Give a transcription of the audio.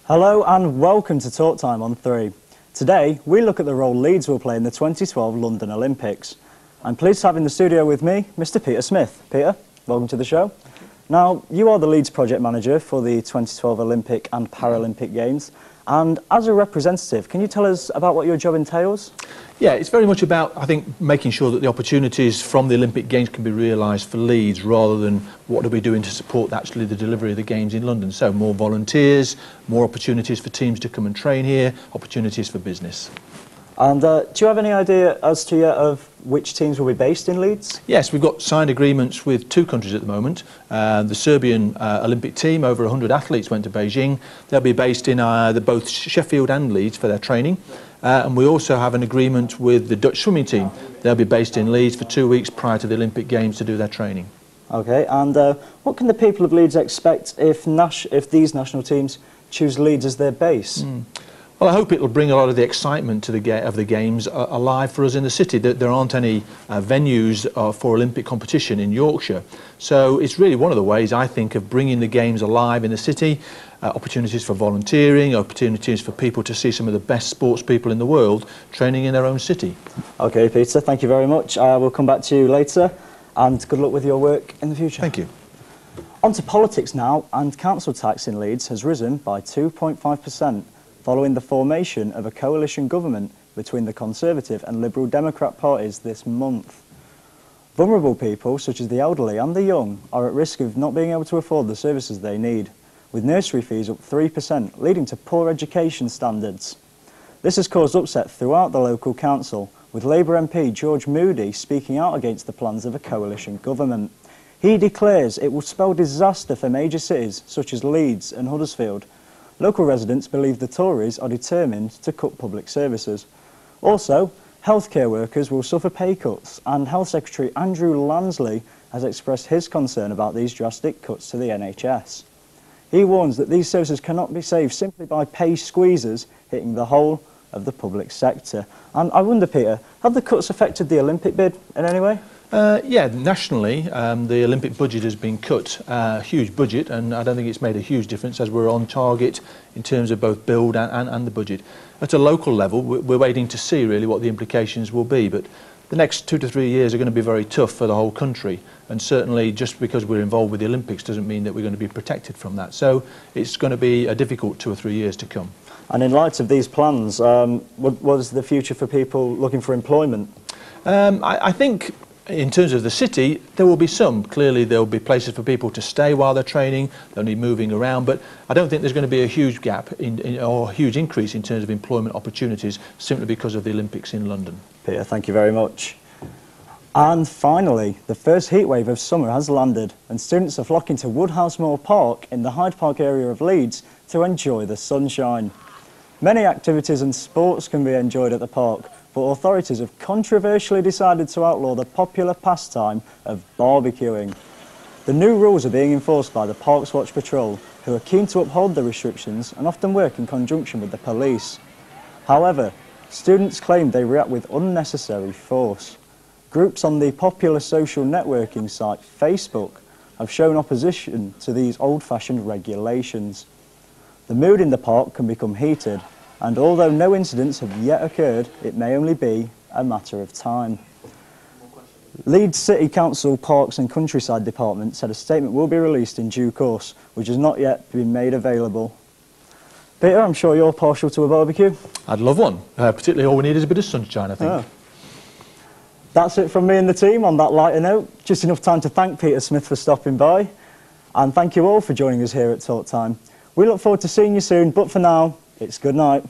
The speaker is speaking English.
Hello and welcome to Talktime on 3. Today we look at the role Leeds will play in the 2012 London Olympics. I'm pleased to have in the studio with me Mr. Peter Smith. Peter, welcome to the show. Now, you are the Leeds project manager for the 2012 Olympic and Paralympic Games, and as a representative, can you tell us about what your job entails? Yeah, it's very much about, I think, making sure that the opportunities from the Olympic Games can be realised for Leeds rather than what are we doing to support actually the delivery of the Games in London. So more volunteers, more opportunities for teams to come and train here, opportunities for business. And do you have any idea as to yet of which teams will be based in Leeds? Yes, we've got signed agreements with 2 countries at the moment. The Serbian Olympic team, over 100 athletes went to Beijing. They'll be based in both Sheffield and Leeds for their training. And we also have an agreement with the Dutch swimming team. They'll be based in Leeds for 2 weeks prior to the Olympic Games to do their training. OK, and what can the people of Leeds expect if these national teams choose Leeds as their base? Well, I hope it'll bring a lot of the excitement to the Games alive for us in the city. There aren't any venues for Olympic competition in Yorkshire. So it's really one of the ways, I think, of bringing the Games alive in the city. Opportunities for volunteering, opportunities for people to see some of the best sports people in the world training in their own city. OK, Peter, thank you very much. We'll come back to you later, and good luck with your work in the future. Thank you. On to politics now, and council tax in Leeds has risen by 2.5%. following the formation of a coalition government between the Conservative and Liberal Democrat parties this month. Vulnerable people, such as the elderly and the young, are at risk of not being able to afford the services they need, with nursery fees up 3%, leading to poor education standards. This has caused upset throughout the local council, with Labour MP George Moody speaking out against the plans of a coalition government. He declares it will spell disaster for major cities such as Leeds and Huddersfield. Local residents believe the Tories are determined to cut public services. Also, healthcare workers will suffer pay cuts, and Health Secretary Andrew Lansley has expressed his concern about these drastic cuts to the NHS. He warns that these services cannot be saved simply by pay squeezes hitting the whole of the public sector. And I wonder, Peter, have the cuts affected the Olympic bid in any way? Yeah, nationally, the Olympic budget has been cut, a huge budget, and I don't think it's made a huge difference as we're on target in terms of both build and the budget. At a local level, we're waiting to see really what the implications will be, but the next 2 to 3 years are going to be very tough for the whole country, and certainly just because we're involved with the Olympics doesn't mean that we're going to be protected from that. So it's going to be a difficult 2 or 3 years to come. And in light of these plans, what is the future for people looking for employment? I think in terms of the city, there will be some. Clearly, there will be places for people to stay while they're training. They'll need moving around, but I don't think there's going to be a huge gap or a huge increase in terms of employment opportunities simply because of the Olympics in London. Peter, thank you very much. And finally, the first heatwave of summer has landed, and students are flocking to Woodhouse Moor Park in the Hyde Park area of Leeds to enjoy the sunshine. Many activities and sports can be enjoyed at the park, but authorities have controversially decided to outlaw the popular pastime of barbecuing. The new rules are being enforced by the Parks Watch Patrol, who are keen to uphold the restrictions and often work in conjunction with the police. However, students claim they react with unnecessary force. Groups on the popular social networking site Facebook have shown opposition to these old-fashioned regulations. The mood in the park can become heated, and although no incidents have yet occurred, it may only be a matter of time. Leeds City Council Parks and Countryside Department said a statement will be released in due course, which has not yet been made available. Peter, I'm sure you're partial to a barbecue. I'd love one, particularly all we need is a bit of sunshine, I think. Oh. That's it from me and the team on that lighter note. Just enough time to thank Peter Smith for stopping by, and thank you all for joining us here at Talktime. We look forward to seeing you soon, but for now, it's good night.